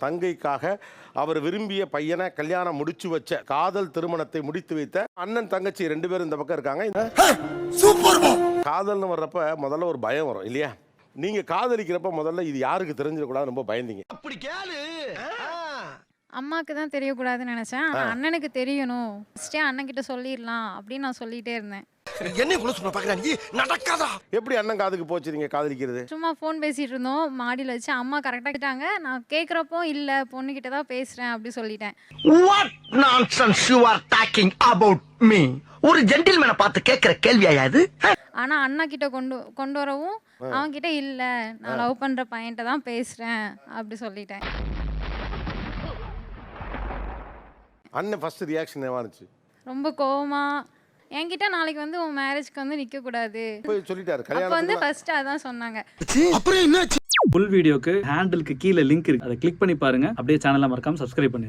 தங்கைக்காக அவர் விரும்பிய பையனை கல்யாணம் முடிச்சு வச்ச காதல் திருமணத்தை முடித்து வைத்த அண்ணன் தங்கச்சி 2 பேரும் இந்த பக்கம் இருக்காங்க. காதல்னு வர்றப்ப முதல்ல ஒரு பயம் வரும் இல்லையா? நீங்க காதலிக்கிறப்ப முதல்ல இது யாருக்கு தெரிஞ்சிடக்கூடாது ரொம்ப பயந்தீங்க. அப்படி கேளு. அம்மாக்கு தான் தெரியக்கூடாதுன்னு நினைச்சேன். ஆனா அண்ணனுக்கு தெரியணும். ஃபர்ஸ்டே அண்ணன் கிட்ட சொல்லிடலாம் அப்படின்னு நான் சொல்லிட்டே இருந்தேன். என்ன இவ்வளவு சொன்ன பாக்குறா நீ? நடக்காதா? எப்படி அண்ணன் காதுக்கு போச்சு நீங்க காதலிக்கிறது? சும்மா ஃபோன் பேசிட்டு இருந்தோம். மாடியில் வச்சு அம்மா கரெக்டாக கிட்டாங்க. நான் கேட்குறப்போ இல்லை பொண்ணுக்கிட்ட தான் பேசுகிறேன் அப்படி சொல்லிட்டேன். What nonsense you are talking about me? ஒரு ஜென்டில்மேனை பார்த்து கேட்கிற கேள்வியா இது? ஆனால் அண்ணா கிட்ட கொண்டு வரவும் அவன்கிட்ட இல்லை நான் லவ் பண்ணுற பையன்கிட்ட தான் பேசுகிறேன் அப்படி சொல்லிட்டேன். அண்ணன் ஃபர்ஸ்ட் ரியாக்ஷன் என்னவா இருந்துச்சு? ரொம்ப கோவமா என்கிட்ட நாளைக்கு வந்து உன் மேரேஜ்க்கு வந்து நிற்கக்கூடாது போய் சொல்லிட்டாரு அப்போ வந்து கல்யாணம். ஃபர்ஸ்ட் அதான் சொன்னாங்க. அப்புறம் என்ன? ஃபுல் வீடியோக்கு ஹேண்டிலுக்கு கீழே லிங்க் இருக்கு, அதை கிளிக் பண்ணி பாருங்க. அப்படியே சேனலை மறக்காம சப்ஸ்கிரைப் பண்ணிருங்க.